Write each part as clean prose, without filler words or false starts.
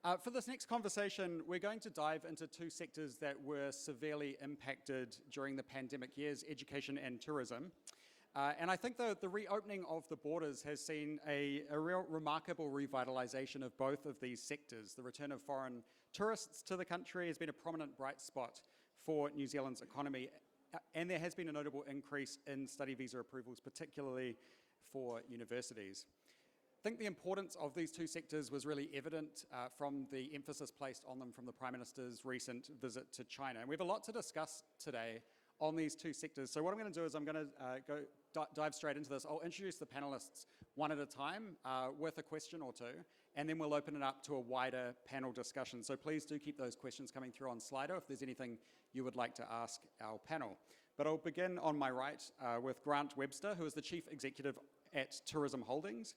For this next conversation, we're going to dive into two sectors that were severely impacted during the pandemic years, education and tourism. And I think the reopening of the borders has seen a real remarkable revitalisation of both of these sectors. The return of foreign tourists to the country has been a prominent bright spot for New Zealand's economy, and there has been a notable increase in study visa approvals, particularly for universities. I think the importance of these two sectors was really evident from the emphasis placed on them from the Prime Minister's recent visit to China. And we have a lot to discuss today on these two sectors. So what I'm going to do is I'm going to dive straight into this. I'll introduce the panelists one at a time with a question or two, and then we'll open it up to a wider panel discussion. So please do keep those questions coming through on Slido if there's anything you would like to ask our panel. But I'll begin on my right with Grant Webster, who is the Chief Executive at Tourism Holdings.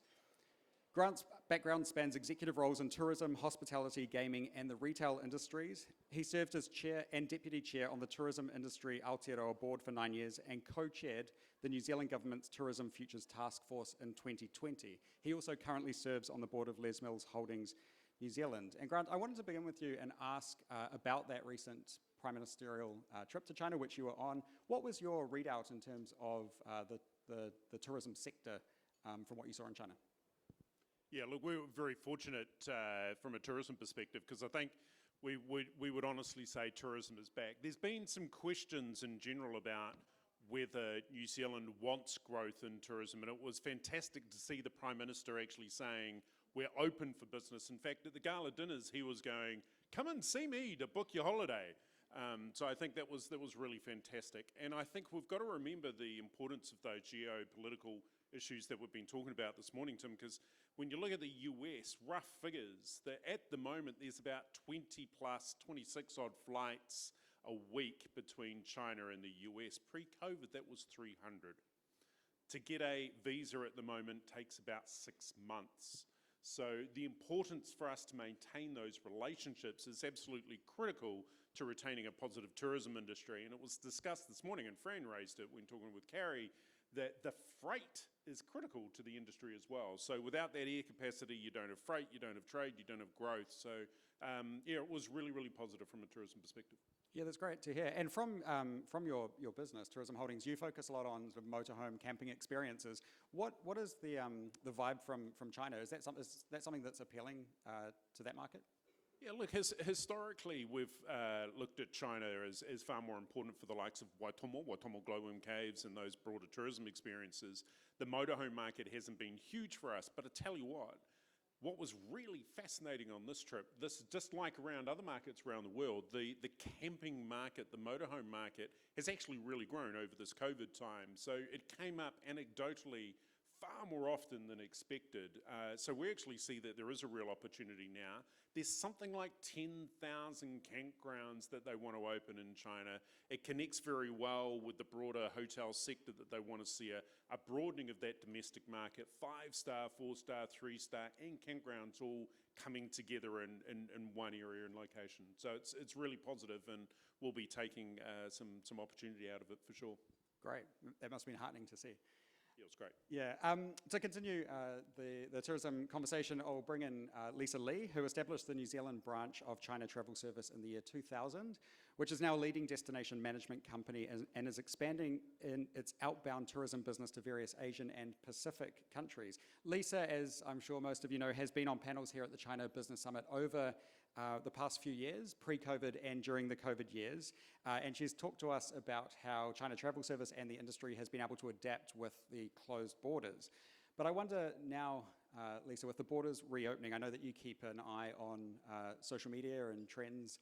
Grant's background spans executive roles in tourism, hospitality, gaming, and the retail industries. He served as chair and deputy chair on the Tourism Industry Aotearoa Board for 9 years and co-chaired the New Zealand Government's Tourism Futures Task Force in 2020. He also currently serves on the board of Les Mills Holdings New Zealand. And Grant, I wanted to begin with you and ask about that recent Prime Ministerial trip to China, which you were on. What was your readout in terms of the tourism sector from what you saw in China? Yeah, look, we were very fortunate from a tourism perspective because I think we would honestly say tourism is back. There's been some questions in general about whether New Zealand wants growth in tourism, and it was fantastic to see the Prime Minister actually saying we're open for business. In fact, at the gala dinners, he was going, "Come and see me to book your holiday." So I think that was really fantastic. And I think we've got to remember the importance of those geopolitical issues that we've been talking about this morning, Tim, because when you look at the US, rough figures, that at the moment there's about 20 plus, 26 odd flights a week between China and the US. Pre-COVID, that was 300. To get a visa at the moment takes about 6 months. So the importance for us to maintain those relationships is absolutely critical to retaining a positive tourism industry. And it was discussed this morning, and Fran raised it when talking with Carrie, that the freight is critical to the industry as well. So without that air capacity, you don't have freight, you don't have trade, you don't have growth. So yeah, it was really, really positive from a tourism perspective. Yeah, that's great to hear. And from your business, Tourism Holdings, you focus a lot on sort of motorhome camping experiences. What is the vibe from China? Is that something that's appealing to that market? Yeah, look, historically we've looked at China as far more important for the likes of Waitomo glowworm caves and those broader tourism experiences. The motorhome market hasn't been huge for us, but I tell you what was really fascinating on this trip, this just like around other markets around the world, the camping market, the motorhome market has actually really grown over this COVID time. So it came up anecdotally far more often than expected. So we actually see that there is a real opportunity now. There's something like 10,000 campgrounds that they want to open in China. It connects very well with the broader hotel sector that they want to see a broadening of that domestic market, 5-star, 4-star, 3-star, and campgrounds all coming together in one area and location. So it's really positive, and we'll be taking some opportunity out of it for sure. Great, that must have been heartening to see. Yeah, it was great. Yeah, to continue the tourism conversation, I'll bring in Lisa Lee, who established the New Zealand branch of China Travel Service in the year 2000, which is now a leading destination management company and is expanding in its outbound tourism business to various Asian and Pacific countries. Lisa, as I'm sure most of you know, has been on panels here at the China Business Summit over the past few years, pre-COVID and during the COVID years, and she's talked to us about how China Travel Service and the industry has been able to adapt with the closed borders. But I wonder now, Lisa, with the borders reopening, I know that you keep an eye on social media and trends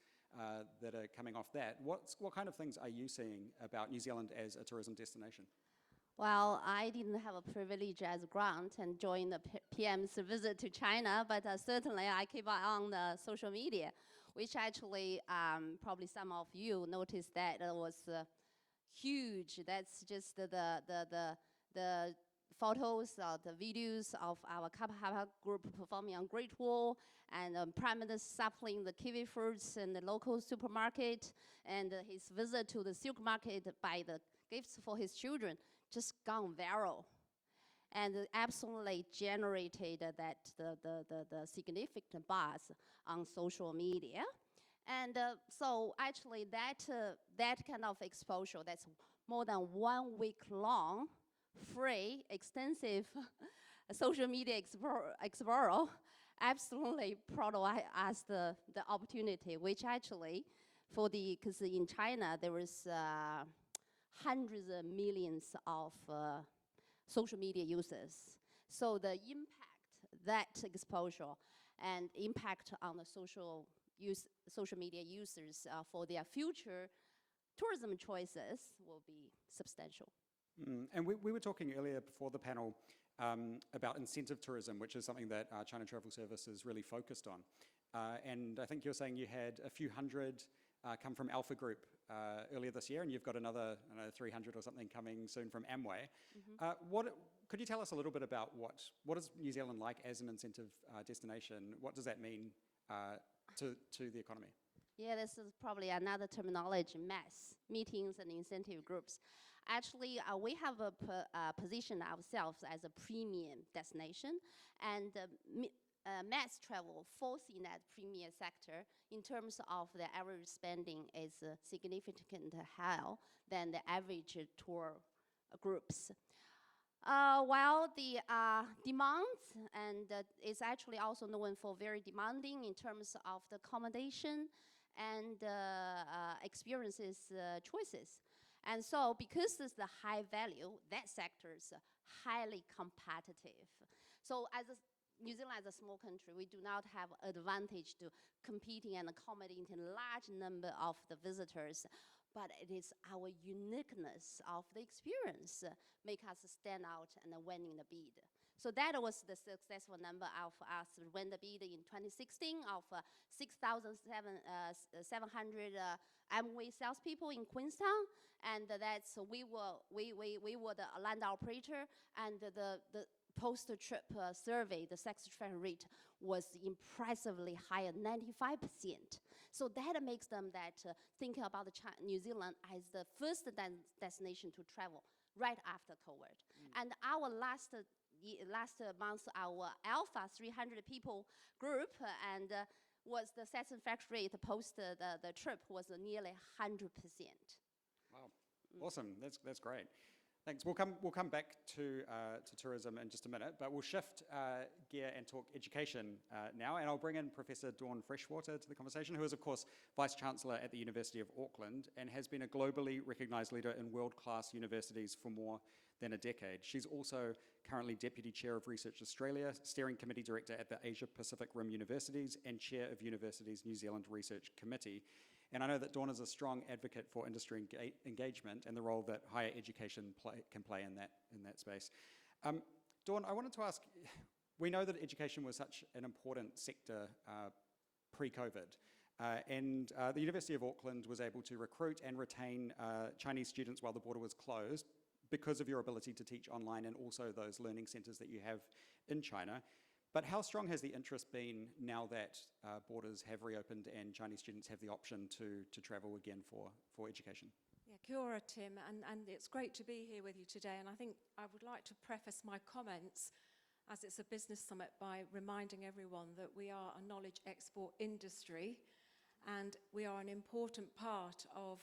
that are coming off that. What kind of things are you seeing about New Zealand as a tourism destination? Well, I didn't have a privilege as Grant and join the PM's visit to China, but certainly I keep an eye on the social media, which actually probably some of you noticed that it was huge. That's just the photos or the videos of our Kapahapa group performing on Great Wall, and Prime Minister sampling the kiwi fruits in the local supermarket, and his visit to the silk market by the gifts for his children just gone viral. and absolutely generated that the significant buzz on social media. And so actually that kind of exposure, that's more than 1 week long, free, extensive social media explore, absolutely provide us the opportunity, which actually because in China there is hundreds of millions of social media users. So the impact, that exposure and impact on the social media users for their future tourism choices will be substantial. And we were talking earlier before the panel about incentive tourism, which is something that China Travel Service is really focused on. And I think you're saying you had a few hundred come from Alpha Group earlier this year, and you've got another 300 or something coming soon from Amway. Could you tell us a little bit about what is New Zealand like as an incentive destination? What does that mean to the economy? Yeah, this is probably another terminology, MES, meetings and incentive groups. Actually, we have positioned ourselves as a premium destination, and mass travel falls in that premium sector in terms of the average spending is significantly higher than the average tour groups. While the demands, and is actually also known for very demanding in terms of the accommodation and experiences choices. And so because it's the high value, that sector is highly competitive. So as New Zealand as a small country, we do not have advantage to competing and accommodating a large number of the visitors, but it is our uniqueness of the experience make us stand out and winning the bid. So that was the successful number of us win the bid in 2016 of 6,700 Amway salespeople in Queenstown, and that's we were the land operator, and the post-trip survey, the success rate was impressively higher, 95%. So that makes them thinking about New Zealand as the first destination to travel right after COVID. And our last month, our Alpha 300 people group and was the satisfaction rate post the trip was nearly 100%. Wow, awesome! That's great. Thanks. We'll come back to tourism in just a minute, but we'll shift gear and talk education now. And I'll bring in Professor Dawn Freshwater to the conversation, who is of course Vice-Chancellor at the University of Auckland and has been a globally recognised leader in world-class universities for more than a decade. She's also currently Deputy Chair of Research Australia, Steering Committee Director at the Asia Pacific Rim Universities, and Chair of Universities New Zealand Research Committee. And I know that Dawn is a strong advocate for industry engagement and the role that higher education can play in that space. Dawn, I wanted to ask, we know that education was such an important sector pre-COVID, and the University of Auckland was able to recruit and retain Chinese students while the border was closed because of your ability to teach online and also those learning centres that you have in China. But how strong has the interest been now that borders have reopened and Chinese students have the option to travel again for education? Yeah, kia ora, Tim, and it's great to be here with you today. And I think I would like to preface my comments, as it's a business summit, by reminding everyone that we are a knowledge export industry, and we are an important part of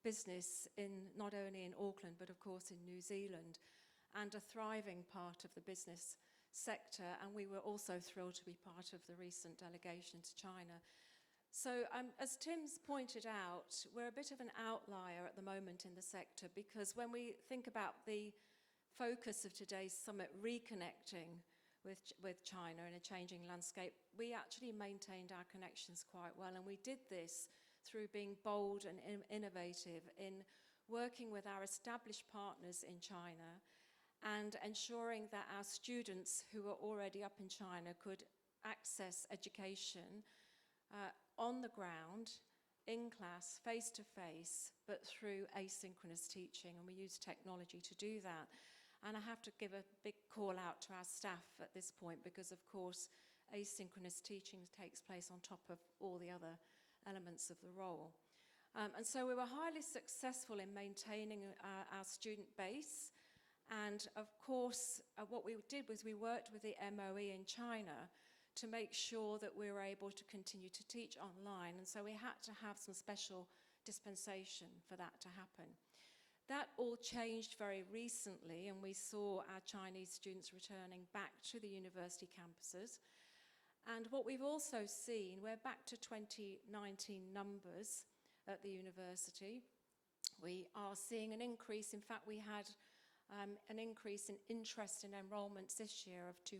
business not only in Auckland, but of course in New Zealand, and a thriving part of the business sector, and we were also thrilled to be part of the recent delegation to China. So as Tim's pointed out, we're a bit of an outlier at the moment in the sector, because when we think about the focus of today's summit, reconnecting with China in a changing landscape, we actually maintained our connections quite well, and we did this through being bold and innovative in working with our established partners in China and ensuring that our students who were already up in China could access education on the ground, in class, face-to-face, but through asynchronous teaching, and we use technology to do that. And I have to give a big call out to our staff at this point, because of course asynchronous teaching takes place on top of all the other elements of the role. And so we were highly successful in maintaining our student base And of course, what we did was we worked with the MOE in China to make sure that we were able to continue to teach online. And so we had to have some special dispensation for that to happen. That all changed very recently, and we saw our Chinese students returning back to the university campuses. And what we've also seen, we're back to 2019 numbers at the university. We are seeing an increase. In fact, we had an increase in interest in enrolments this year of 200%.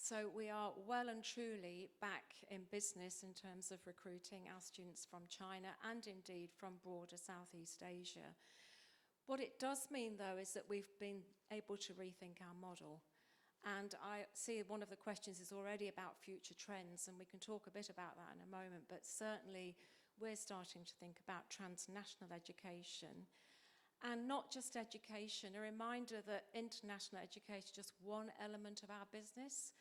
So we are well and truly back in business in terms of recruiting our students from China and indeed from broader Southeast Asia. What it does mean, though, is that we've been able to rethink our model. And I see one of the questions is already about future trends, and we can talk a bit about that in a moment, but certainly we're starting to think about transnational education. And not just education, a reminder that international education is just one element of our business.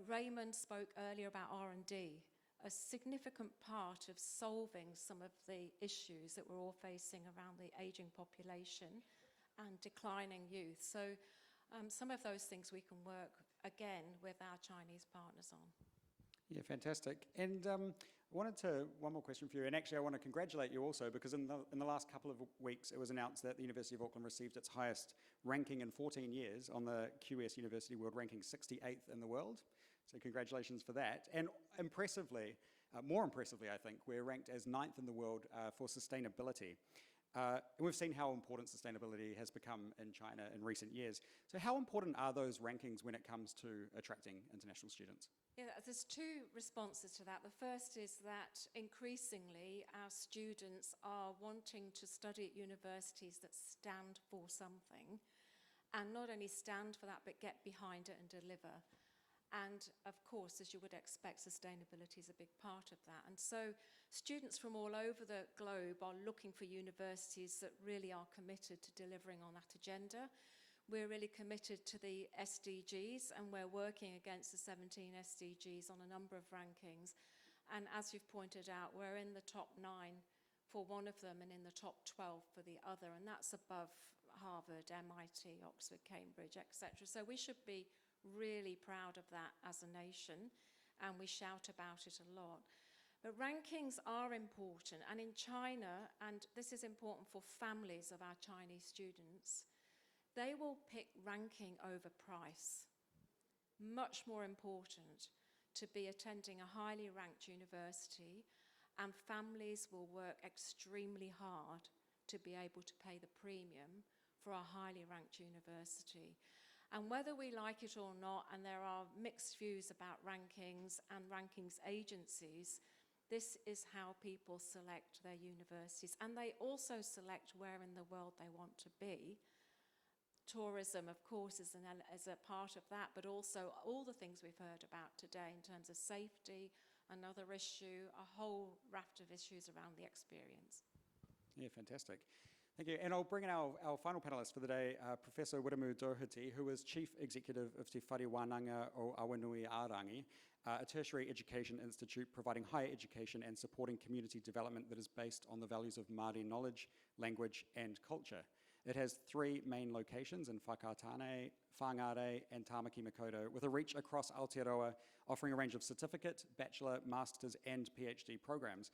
Raymond spoke earlier about R&D, a significant part of solving some of the issues that we're all facing around the aging population and declining youth. So some of those things we can work, again, with our Chinese partners on. Yeah, fantastic. And one more question for you, and actually I want to congratulate you also, because in the last couple of weeks it was announced that the University of Auckland received its highest ranking in 14 years on the QS University World Ranking, 68th in the world. So congratulations for that. And impressively, more impressively I think, we're ranked as 9th in the world for sustainability. And we've seen how important sustainability has become in China in recent years. So how important are those rankings when it comes to attracting international students? Yeah, there's two responses to that. The first is that increasingly our students are wanting to study at universities that stand for something, and not only stand for that, but get behind it and deliver. And of course, as you would expect, sustainability is a big part of that. And so students from all over the globe are looking for universities that really are committed to delivering on that agenda. We're really committed to the SDGs, and we're working against the 17 SDGs on a number of rankings. And as you've pointed out, we're in the top 9 for one of them and in the top 12 for the other, and that's above Harvard, MIT, Oxford, Cambridge, etc. So we should be really proud of that as a nation, and we shout about it a lot. But rankings are important, and in China, and this is important for families of our Chinese students, they will pick ranking over price. Much more important to be attending a highly ranked university, and families will work extremely hard to be able to pay the premium for a highly ranked university. And whether we like it or not, and there are mixed views about rankings and rankings agencies, this is how people select their universities. And they also select where in the world they want to be. Tourism, of course, is a part of that, but also all the things we've heard about today in terms of safety, another issue, a whole raft of issues around the experience. Yeah, fantastic. Thank you. And I'll bring in our final panellist for the day, Professor Wiremu Doherty, who is Chief Executive of Te Whare Wānanga o Awanui Ārangi, a tertiary education institute providing higher education and supporting community development that is based on the values of Māori knowledge, language, and culture. It has 3 main locations in Whakatāne, Whangare, and Tāmaki Makaurau, with a reach across Aotearoa, offering a range of certificate, bachelor, master's, and PhD programs.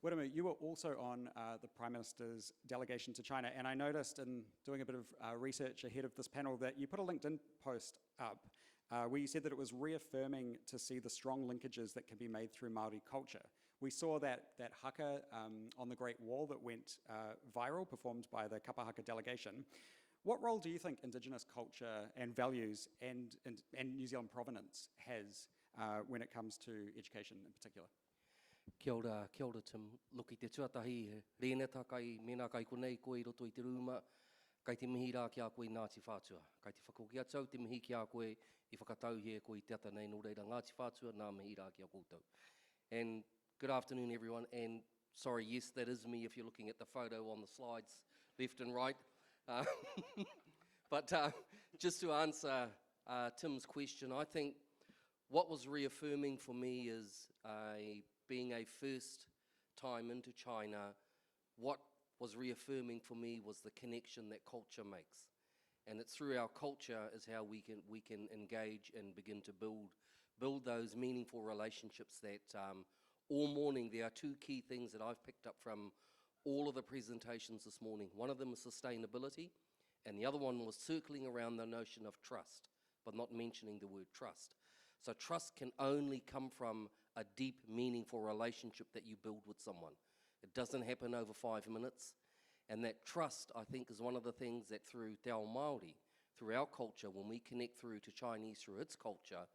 Wiremu, you were also on the Prime Minister's delegation to China, and I noticed in doing a bit of research ahead of this panel that you put a LinkedIn post up where you said that it was reaffirming to see the strong linkages that can be made through Māori culture. We saw that haka on the Great Wall that went viral, performed by the Kapahaka delegation. What role do you think Indigenous culture and values and New Zealand provenance has when it comes to education in particular? Kia ora Tim. Loki te tuatahi, rēneta kai mena kai konei koe I roto I te rūma, kai te mihi rā kia koe Ngāti Whātua. Kai te whakokia tau te mihi kia koe I whakatau hea koe te ata nei no reira Ngāti Whātua, nā mihi rā kia koutou. And good afternoon everyone, and sorry, yes, that is me if you're looking at the photo on the slides, left and right. But just to answer Tim's question, I think what was reaffirming for me is being a first time into China, what was reaffirming for me was the connection that culture makes. And it's through our culture is how we can engage and begin to build those meaningful relationships that all morning there are two key things that I've picked up from all of the presentations this morning. One of them is sustainability, and the other one was circling around the notion of trust, but not mentioning the word trust. So trust can only come from a deep, meaningful relationship that you build with someone. It doesn't happen over 5 minutes. And that trust, I think, is one of the things that through Te Ao Māori, through our culture, when we connect through to Chinese through its culture,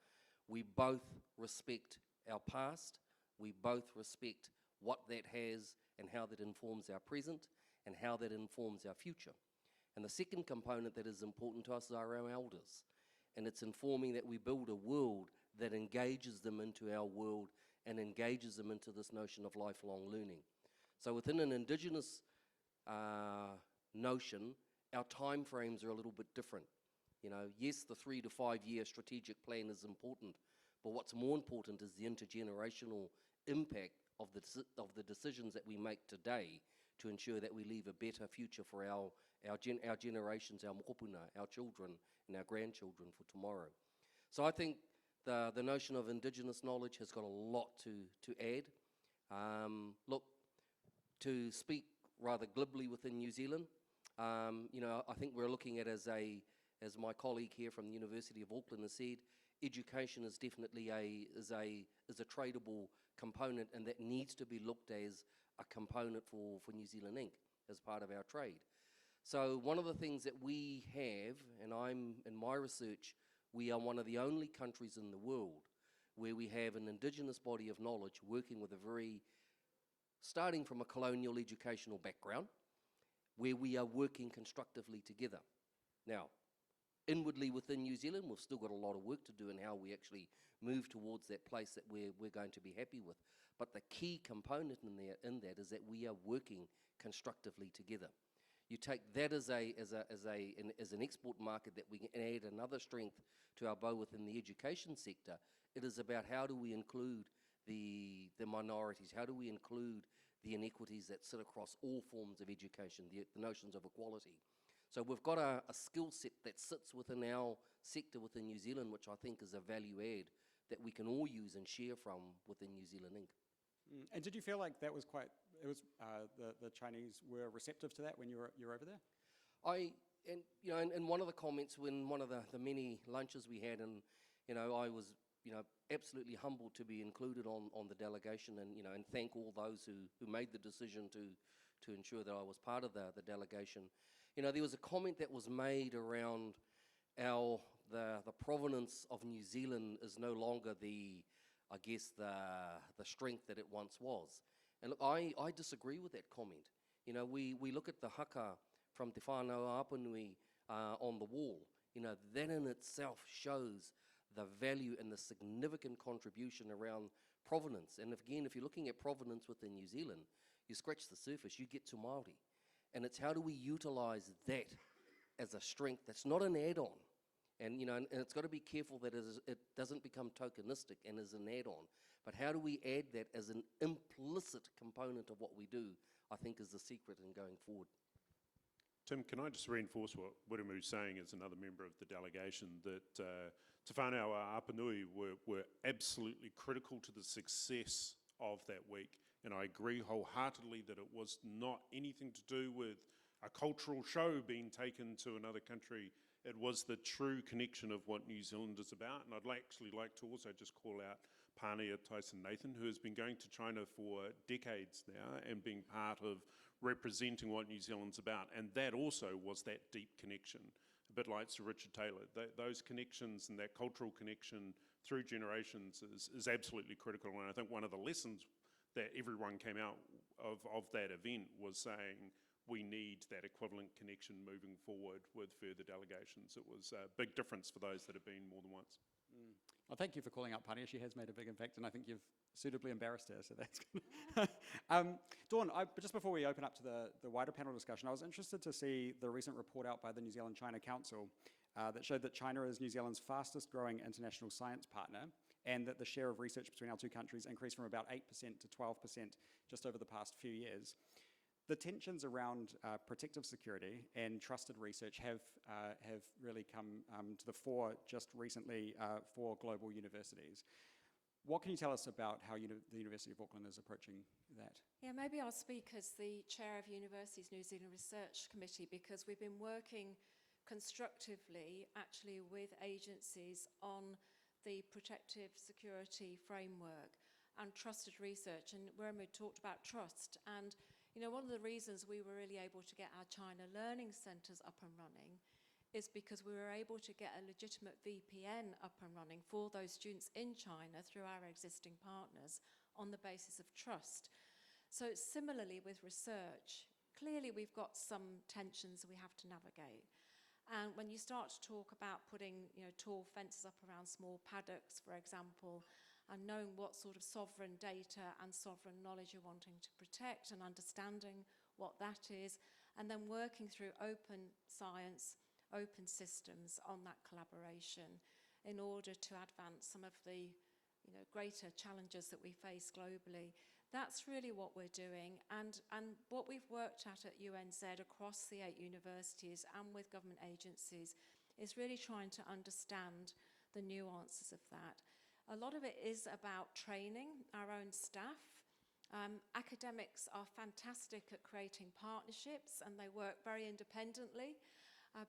we both respect our past, we both respect what that has and how that informs our present and how that informs our future. And the second component that is important to us are our elders. And it's informing that we build a world that engages them into our world and engages them into this notion of lifelong learning. So within an Indigenous notion, our time frames are a little bit different. You know, yes, the 3 to 5 year strategic plan is important, but what's more important is the intergenerational impact of the decisions that we make today to ensure that we leave a better future for our generations, our mokopuna, our children and our grandchildren for tomorrow. So I think the notion of Indigenous knowledge has got a lot to add. Look, to speak rather glibly within New Zealand, you know, I think we're looking at as my colleague here from the University of Auckland has said, education is definitely a tradable component, and that needs to be looked as a component for New Zealand Inc. as part of our trade. So one of the things that we have, and I'm in my research, we are one of the only countries in the world where we have an Indigenous body of knowledge working with starting from a colonial educational background, where we are working constructively together. Now, inwardly within New Zealand, we've still got a lot of work to do in how we actually move towards that place that we're going to be happy with. But the key component in that is that we are working constructively together. You take that as an export market that we can add another strength to our bow within the education sector. It is about how do we include the minorities, how do we include the inequities that sit across all forms of education, the notions of equality. So we've got a skill set that sits within our sector within New Zealand, which I think is a value add that we can all use and share from within New Zealand Inc. And did you feel like that was the Chinese were receptive to that when you were over there? And one of the comments when one of the many lunches we had, and I was absolutely humbled to be included on the delegation, and thank all those who made the decision to ensure that I was part of the delegation. There was a comment that was made around the provenance of New Zealand is no longer the strength that it once was. And look, I disagree with that comment. We look at the haka from Te Whānau Apanui on the wall. That in itself shows the value and the significant contribution around provenance. And if you're looking at provenance within New Zealand, you scratch the surface, you get to Māori. And it's how do we utilize that as a strength that's not an add-on. And it's got to be careful that it doesn't become tokenistic and is an add-on. But how do we add that as an implicit component of what we do, I think is the secret in going forward. Tim, can I just reinforce what Wirimu's saying as another member of the delegation, that Te Whānau Apanui were absolutely critical to the success of that week. And I agree wholeheartedly that it was not anything to do with a cultural show being taken to another country. It was the true connection of what New Zealand is about. And I'd actually like to also just call out Pānea Tyson Nathan, who has been going to China for decades now and being part of representing what New Zealand's about. And that also was that deep connection, a bit like Sir Richard Taylor. Those connections and that cultural connection through generations is absolutely critical. And I think one of the lessons that everyone came out of that event was saying we need that equivalent connection moving forward with further delegations. It was a big difference for those that have been more than once. Well, thank you for calling out Pānea. She has made a big impact, and I think you've suitably embarrassed her, so that's good. Dawn, just before we open up to the wider panel discussion, I was interested to see the recent report out by the New Zealand-China Council that showed that China is New Zealand's fastest growing international science partner, and that the share of research between our two countries increased from about 8% to 12% just over the past few years. the tensions around protective security and trusted research have really come to the fore just recently for global universities. What can you tell us about how the University of Auckland is approaching that? Yeah, maybe I'll speak as the chair of Universities New Zealand Research Committee, because we've been working constructively actually with agencies on the protective security framework and trusted research. And Wermu talked about trust, and you know, one of the reasons we were really able to get our China Learning Centres up and running is because we were able to get a legitimate VPN up and running for those students in China through our existing partners on the basis of trust. So similarly with research, clearly we've got some tensions we have to navigate. And when you start to talk about putting, you know, tall fences up around small paddocks, for example, and knowing what sort of sovereign data and sovereign knowledge you're wanting to protect and understanding what that is, and then working through open science, open systems on that collaboration in order to advance some of the, you know, greater challenges that we face globally. That's really what we're doing, and what we've worked at UNZ across the 8 universities and with government agencies is really trying to understand the nuances of that. A lot of it is about training our own staff. Academics are fantastic at creating partnerships and they work very independently.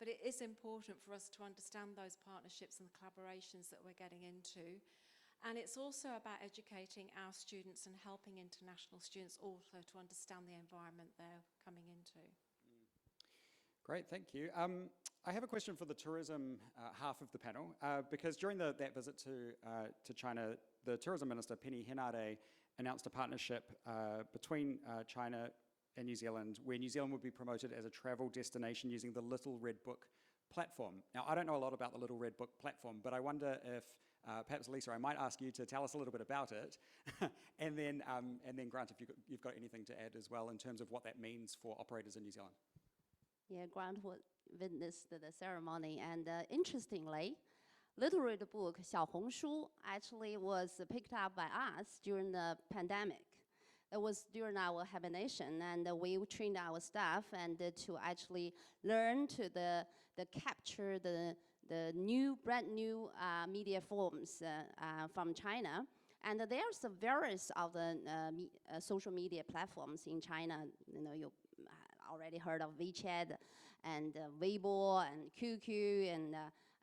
But it is important for us to understand those partnerships and the collaborations that we're getting into. And it's also about educating our students and helping international students also to understand the environment they're coming into. Great, thank you. I have a question for the tourism half of the panel, because during that visit to China, the tourism minister, Penny Henare, announced a partnership between China and New Zealand, where New Zealand would be promoted as a travel destination using the Little Red Book platform. Now, I don't know a lot about the Little Red Book platform, but I wonder if, perhaps Lisa, I might ask you to tell us a little bit about it, and then Grant, if you've got anything to add as well in terms of what that means for operators in New Zealand. Yeah, Grant witnessed the ceremony, and interestingly, Little Red Book, 小红书, actually was picked up by us during the pandemic. It was during our hibernation, and we trained our staff and to actually learn to capture the brand new media forms from China. And there's various of the social media platforms in China. You know, you already heard of WeChat and Weibo and QQ and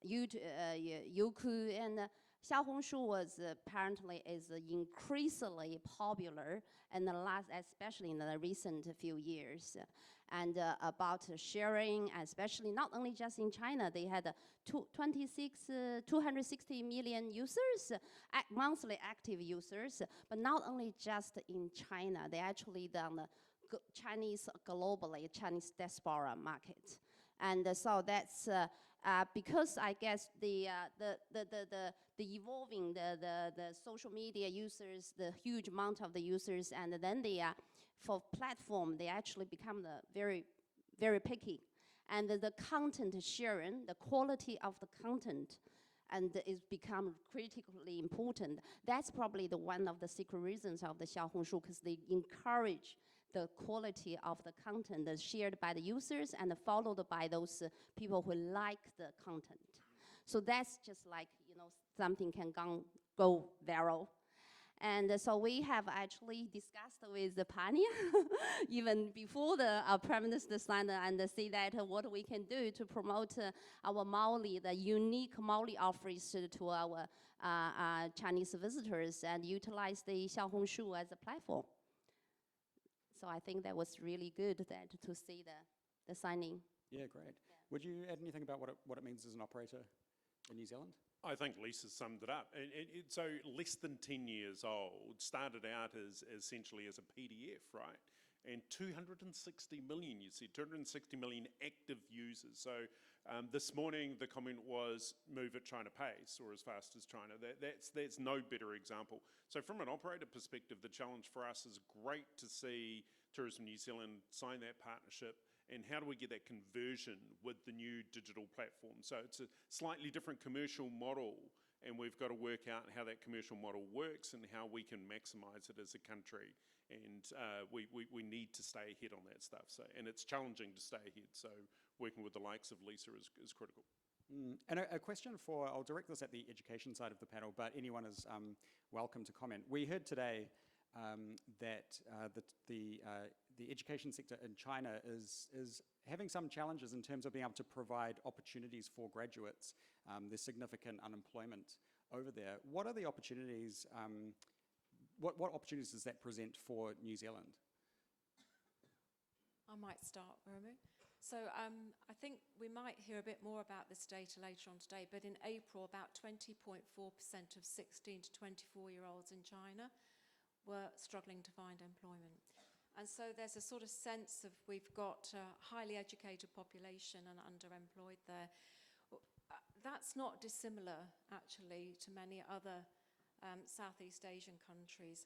Youku, and Xiaohongshu was apparently is increasingly popular in the last, especially in the recent few years, and about sharing, especially not only just in China. They had 260 million users, monthly active users, but not only just in China. They actually done Chinese globally, Chinese diaspora market, and so that's. Because I guess the evolving the social media users, the huge amount of the users, and then for platform they actually become very picky, and the content sharing, the quality of the content, and is become critically important. That's probably one of the secret reasons of the Xiaohongshu, because they encourage the quality of the content that's shared by the users and followed by those people who like the content. So that's just like, you know, something can go viral. And so we have actually discussed with the pioneer even before the Prime Minister signed and see that what we can do to promote our Maoli, the unique Maoli offerings to our Chinese visitors, and utilize the Xiaohongshu as a platform. So I think that was really good to see the signing. Yeah, great. Yeah. Would you add anything about what it means as an operator in New Zealand? I think Lisa summed it up. So less than 10 years old, started out as essentially as a PDF, right? And 260 million, you said, 260 million active users. So this morning the comment was move at China pace, or as fast as China. That's no better example. So from an operator perspective, the challenge for us is great to see Tourism New Zealand sign that partnership, and how do we get that conversion with the new digital platform? So it's a slightly different commercial model, and we've got to work out how that commercial model works and how we can maximise it as a country. And we need to stay ahead on that stuff. So, and it's challenging to stay ahead. So working with the likes of Lisa is critical. And a question for, I'll direct this at the education side of the panel, but anyone is welcome to comment. We heard today that the education sector in China is having some challenges in terms of being able to provide opportunities for graduates. There's significant unemployment over there. What are the opportunities, what opportunities does that present for New Zealand? I might start, Romu. So I think we might hear a bit more about this data later on today, but in April, about 20.4% of 16 to 24-year-olds in China were struggling to find employment. And so there's a sort of sense of we've got a highly educated population and underemployed there. That's not dissimilar, actually, to many other Southeast Asian countries.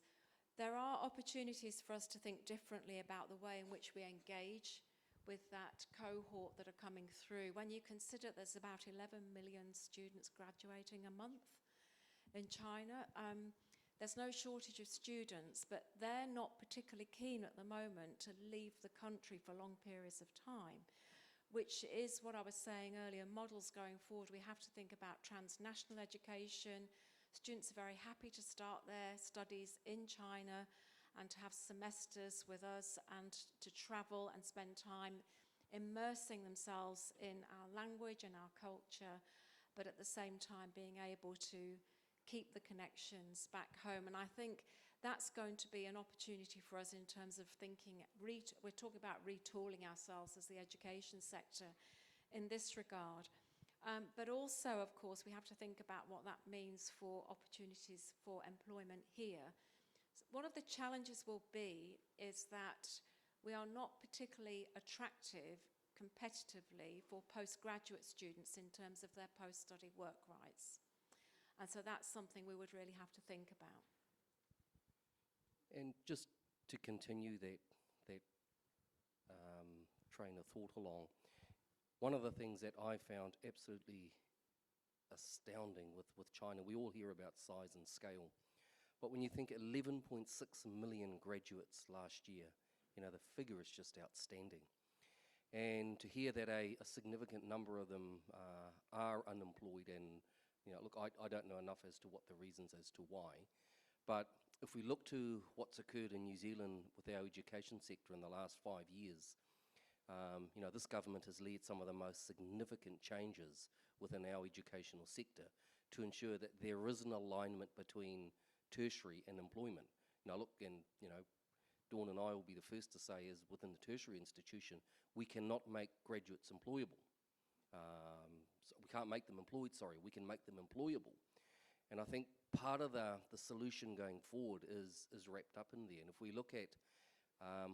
There are opportunities for us to think differently about the way in which we engage with that cohort that are coming through. When you consider there's about 11 million students graduating a month in China, there's no shortage of students, but they're not particularly keen at the moment to leave the country for long periods of time, which is what I was saying earlier, models going forward. We have to think about transnational education. Students are very happy to start their studies in China and to have semesters with us and to travel and spend time immersing themselves in our language and our culture, but at the same time being able to keep the connections back home. And I think that's going to be an opportunity for us in terms of thinking, we're talking about retooling ourselves as the education sector in this regard. But also, of course, we have to think about what that means for opportunities for employment here. One of the challenges will be is that we are not particularly attractive competitively for postgraduate students in terms of their post-study work rights. And so that's something we would really have to think about. And just to continue that train of thought along, one of the things that I found absolutely astounding with China, we all hear about size and scale, but when you think 11.6 million graduates last year, you know, the figure is just outstanding. And to hear that a significant number of them are unemployed, and, you know, look, I don't know enough as to what the reasons as to why, but if we look to what's occurred in New Zealand with our education sector in the last 5 years, you know, this government has led some of the most significant changes within our educational sector to ensure that there is an alignment between tertiary and employment. Now look, and you know, Dawn and I will be the first to say is within the tertiary institution, we cannot make graduates employable. So we can't make them employed, sorry, we can make them employable. And I think part of the solution going forward is wrapped up in there. And if we look at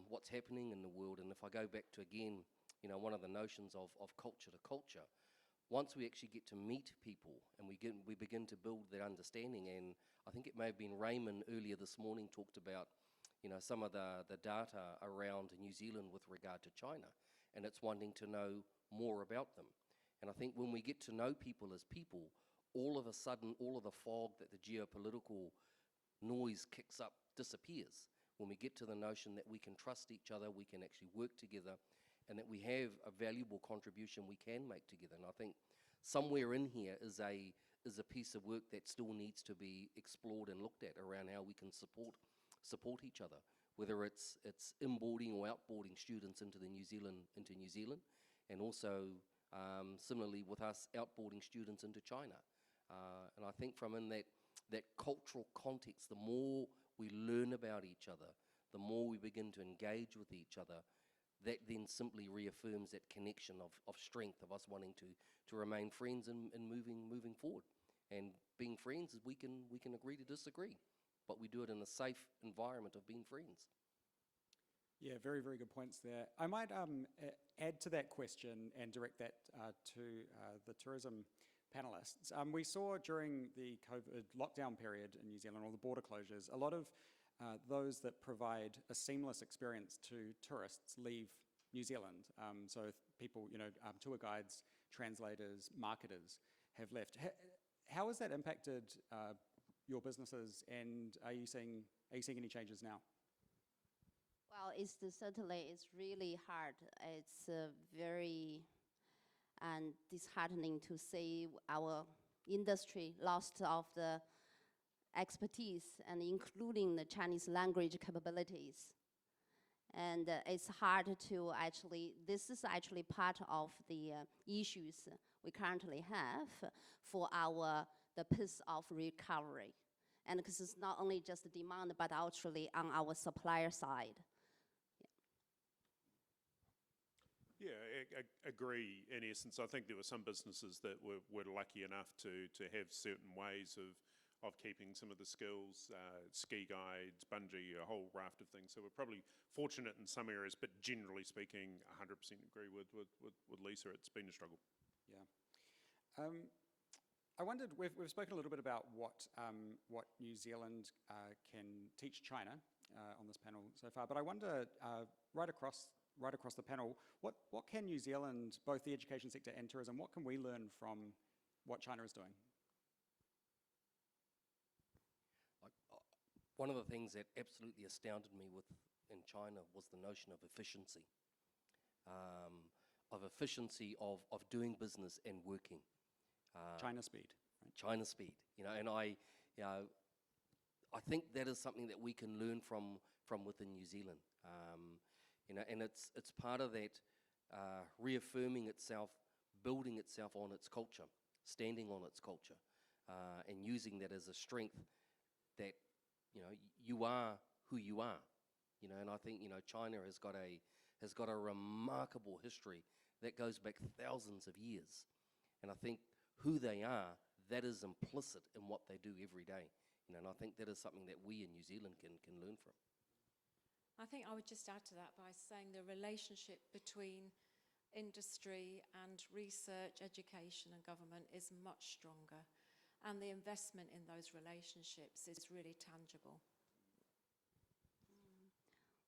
what's happening in the world, and if I go back to, again, you know, one of the notions of culture to culture, once we actually get to meet people and we begin to build that understanding, and I think it may have been Raymond earlier this morning talked about, you know, some of the data around New Zealand with regard to China, and it's wanting to know more about them. And I think when we get to know people as people, all of a sudden, all of the fog that the geopolitical noise kicks up disappears. When we get to the notion that we can trust each other, we can actually work together, and that we have a valuable contribution we can make together. And I think somewhere in here is a piece of work that still needs to be explored and looked at around how we can support each other, whether it's inboarding or outboarding students into New Zealand, and also similarly with us outboarding students into China. And I think from in that cultural context, the more we learn about each other, the more we begin to engage with each other, that then simply reaffirms that connection of strength of us wanting to remain friends and moving forward. And being friends is we can agree to disagree, but we do it in a safe environment of being friends. Yeah, very, very good points there. I might add to that question and direct that to the tourism panelists. We saw during the COVID lockdown period in New Zealand, or the border closures, a lot of those that provide a seamless experience to tourists leave New Zealand. So people, you know, tour guides, translators, marketers have left. How has that impacted your businesses, and are you seeing any changes now? Well, certainly it's really hard. It's very disheartening to see our industry lost of the expertise, and including the Chinese language capabilities. And it's hard to this is actually part of the issues we currently have for the pace of recovery. And because it's not only just the demand, but actually on our supplier side. Yeah, I agree in essence. I think there were some businesses that were lucky enough to have certain ways of keeping some of the skills, ski guides, bungee, a whole raft of things. So we're probably fortunate in some areas, but generally speaking, 100% agree with Lisa. It's been a struggle. Yeah. I wondered, we've spoken a little bit about what New Zealand can teach China on this panel so far, but I wonder, right across the panel, what can New Zealand, both the education sector and tourism, what can we learn from what China is doing? One of the things that absolutely astounded me in China was the notion of efficiency, of doing business and working. China speed. Right? China speed, and I think that is something that we can learn from within New Zealand, and it's part of that reaffirming itself, building itself on its culture, standing on its culture, and using that as a strength that you are who you are, and I think China has got a remarkable history that goes back thousands of years, and I think who they are, that is implicit in what they do every day, and I think that is something that we in New Zealand can learn from. I think I would just add to that by saying the relationship between industry and research, education and government is much stronger, and the investment in those relationships is really tangible.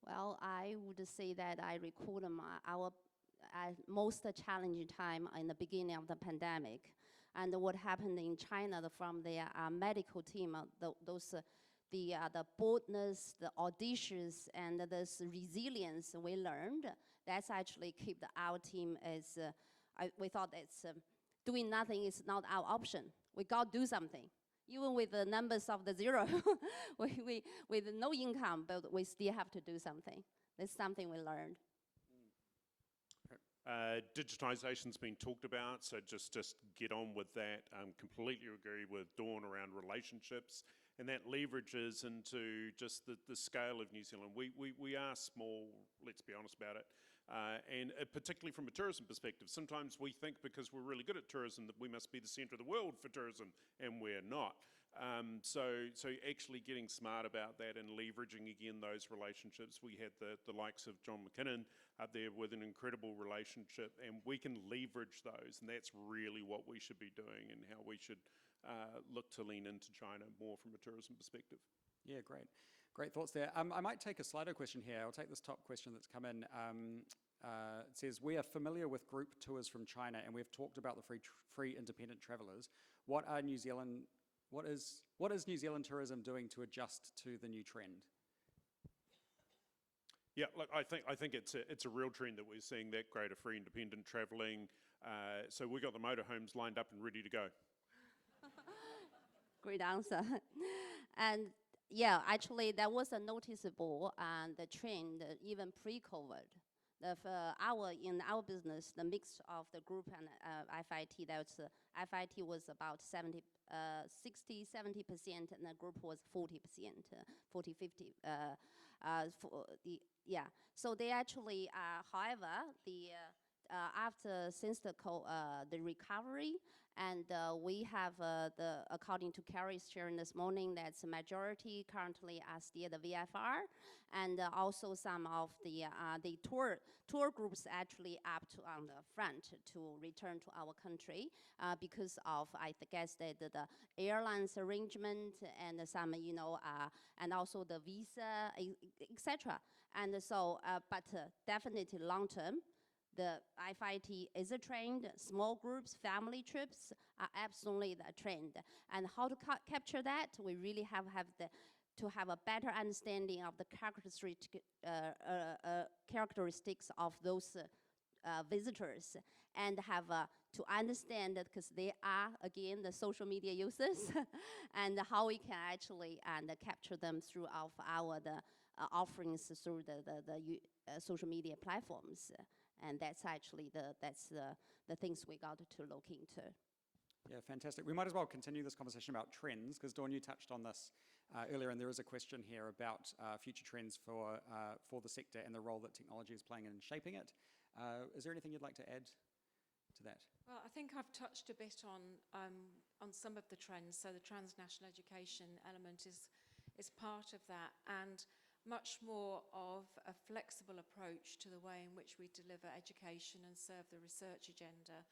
Well, I would say that I recall our most challenging time in the beginning of the pandemic, and what happened in China from the medical team, the boldness, the audacious, and this resilience we learned. That's actually kept our team as we thought it's doing nothing is not our option. We got to do something. Even with the numbers of the zero, with no income, but we still have to do something. That's something we learned. Digitisation's been talked about, so just get on with that. Completely agree with Dawn around relationships, and that leverages into just the scale of New Zealand. We are small, let's be honest about it, and particularly from a tourism perspective. Sometimes we think because we're really good at tourism that we must be the centre of the world for tourism, and we're not. So actually getting smart about that and leveraging again those relationships. We had the likes of John McKinnon up there with an incredible relationship, and we can leverage those, and that's really what we should be doing and how we should look to lean into China more from a tourism perspective. Yeah, great. Great thoughts there. I might take a Slido question here. I'll take this top question that's come in. It says, we are familiar with group tours from China, and we've talked about the free independent travellers. What is New Zealand tourism doing to adjust to the new trend? Yeah, look, I think it's a real trend that we're seeing, that greater free independent travelling. So we got the motorhomes lined up and ready to go. Great answer. And yeah, actually, that was a noticeable the trend even pre-COVID. In our business, the mix of the group and FIT, FIT was about 60-70%, and the group was 40%, 40-50. Yeah. So they actually, however, since the recovery, and we have according to Carrie's sharing this morning, that's a majority currently are still the VFR, and also some of the tour groups actually up to on the front to return to our country because of, I guess, the airlines arrangement and some, and also the visa, etc. And so, but definitely long term, the FIT is a trend. Small groups, family trips are absolutely the trend. And how to capture that? We really have to have a better understanding of the characteristics of those visitors, and have to understand that, because they are, again, the social media users, and how we can actually capture them through our offerings through the social media platforms. And that's actually the things we got to look into. Yeah, fantastic. We might as well continue this conversation about trends, because Dawn, you touched on this earlier, and there is a question here about future trends for the sector and the role that technology is playing in shaping it. Is there anything you'd like to add to that? Well, I think I've touched a bit on some of the trends. So the transnational education element is part of that, and much more of a flexible approach to the way in which we deliver education and serve the research agenda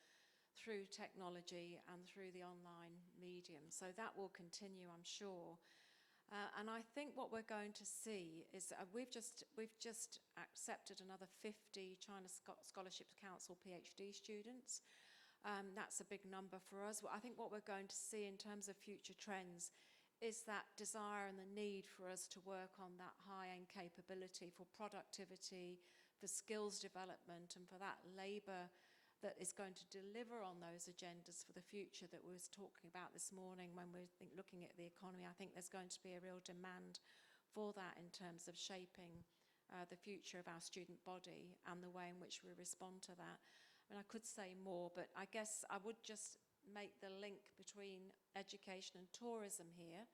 through technology and through the online medium. So that will continue, I'm sure. And I think what we're going to see is we've just accepted another 50 China Scholarship Council PhD students. That's a big number for us. I think what we're going to see in terms of future trends is that desire and the need for us to work on that high-end capability for productivity, for skills development, and for that labour that is going to deliver on those agendas for the future that we was talking about this morning when we're looking at the economy. I think there's going to be a real demand for that in terms of shaping the future of our student body and the way in which we respond to that. And I could say more, but I guess I would just make the link between education and tourism here.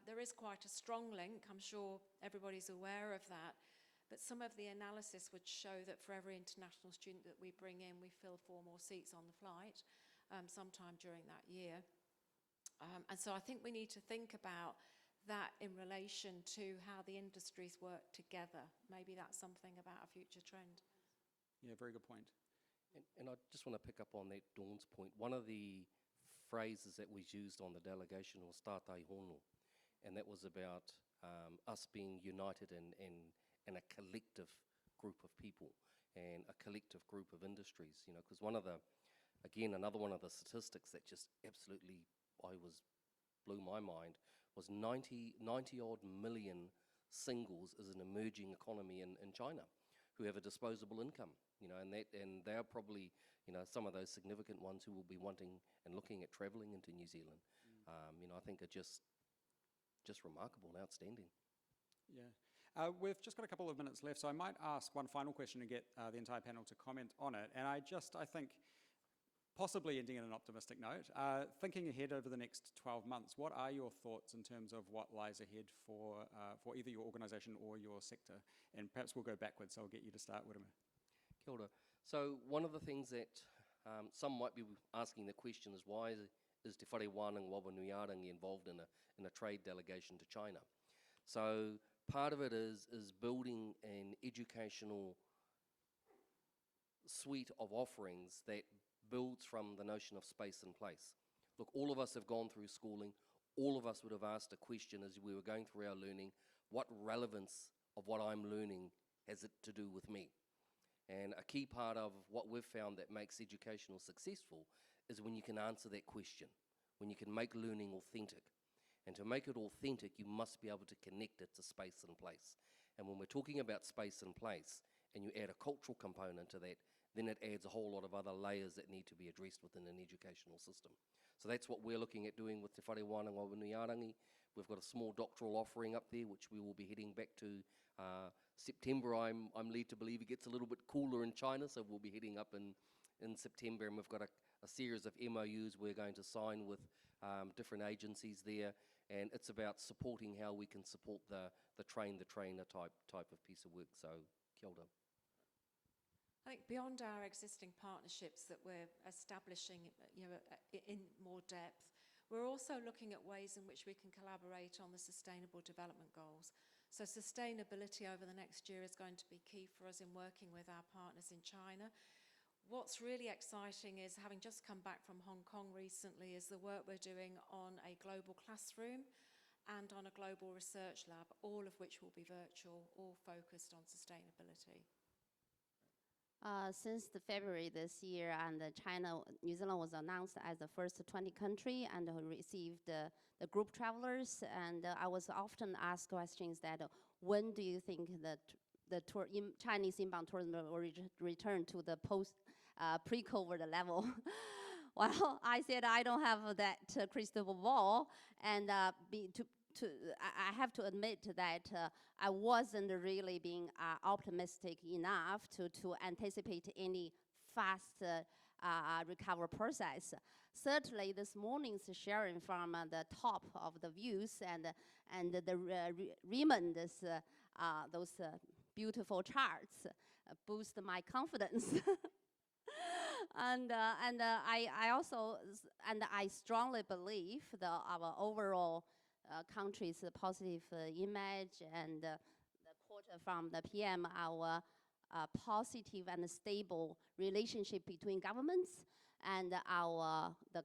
There is quite a strong link. I'm sure everybody's aware of that. But some of the analysis would show that for every international student that we bring in, we fill 4 more seats on the flight sometime during that year. And so I think we need to think about that in relation to how the industries work together. Maybe that's something about a future trend. Yeah, very good point. And I just want to pick up on that Dawn's point. One of the phrases that was used on the delegation was tātai hono, and that was about us being united in a collective group of people and a collective group of industries, you know, because another one of the statistics that just absolutely blew my mind was 90 odd million singles is an emerging economy in China who have a disposable income, you know, and they are probably, you know, some of those significant ones who will be wanting and looking at traveling into New Zealand. You know, I think are just remarkable and outstanding. Yeah. We've just got a couple of minutes left, so I might ask one final question and get the entire panel to comment on it. And I think, possibly ending on an optimistic note, thinking ahead over the next 12 months, what are your thoughts in terms of what lies ahead for either your organisation or your sector? And perhaps we'll go backwards, so I'll get you to start, Wirima. Kia ora. So one of the things that some might be asking the question is, why is Te Whare Wānanga Wawanuiarangi involved in a trade delegation to China? So part of it is building an educational suite of offerings that builds from the notion of space and place. Look, all of us have gone through schooling. All of us would have asked a question as we were going through our learning: what relevance of what I'm learning has it to do with me? And a key part of what we've found that makes educational successful is when you can answer that question, when you can make learning authentic. And to make it authentic, you must be able to connect it to space and place. And when we're talking about space and place, and you add a cultural component to that, then it adds a whole lot of other layers that need to be addressed within an educational system. So that's what we're looking at doing with Te Whare Wānanga Wawanuiarangi. We've got a small doctoral offering up there, which we will be heading back to September. I'm led to believe it gets a little bit cooler in China, so we'll be heading up in September, and we've got a series of MOUs we're going to sign with different agencies there, and it's about supporting how we can support the train-the-trainer type of piece of work. So, kia ora. I think beyond our existing partnerships that we're establishing, you know, in more depth, we're also looking at ways in which we can collaborate on the Sustainable Development Goals. So sustainability over the next year is going to be key for us in working with our partners in China. What's really exciting is, having just come back from Hong Kong recently, is the work we're doing on a global classroom and on a global research lab, all of which will be virtual, all focused on sustainability. Since the February this year, and New Zealand was announced as the first 20 country and received the group travelers. And I was often asked questions that when do you think that the Chinese inbound tourism will return to the pre-COVID level? Well, I said I don't have that crystal ball, and I have to admit that I wasn't really being optimistic enough to anticipate any fast recovery process. Certainly, this morning's sharing from the top of the views and the Raymond's those beautiful charts boost my confidence. I also I strongly believe our overall country's positive image and the quote from the PM, our positive and stable relationship between governments and the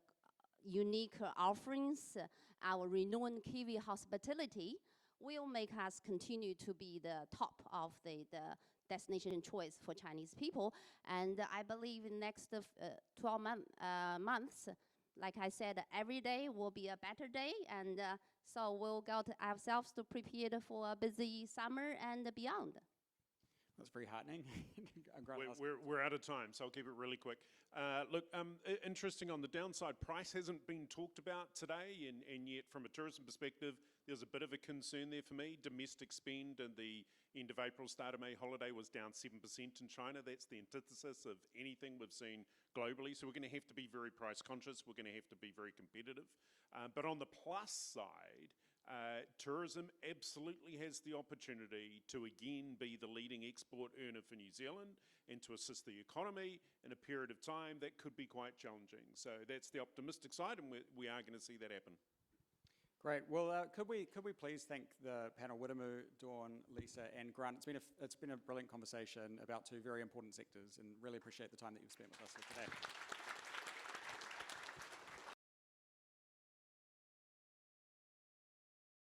unique offerings, our renowned Kiwi hospitality will make us continue to be the top of the destination choice for Chinese people. And I believe in next 12 months, like I said, every day will be a better day, and so we'll get ourselves to prepare for a busy summer and beyond. That's very heartening. We're out of time, so I'll keep it really quick. Look, interesting on the downside, price hasn't been talked about today, and yet from a tourism perspective, there's a bit of a concern there for me. Domestic spend in the end of April, start of May holiday was down 7% in China. That's the antithesis of anything we've seen globally. So we're going to have to be very price conscious. We're going to have to be very competitive. But on the plus side, tourism absolutely has the opportunity to again be the leading export earner for New Zealand and to assist the economy in a period of time that could be quite challenging. So that's the optimistic side, and we are going to see that happen. Great. Well, could we please thank the panel, Wiremu, Dawn, Lisa, and Grant. It's been a brilliant conversation about two very important sectors, and really appreciate the time that you've spent with us here today.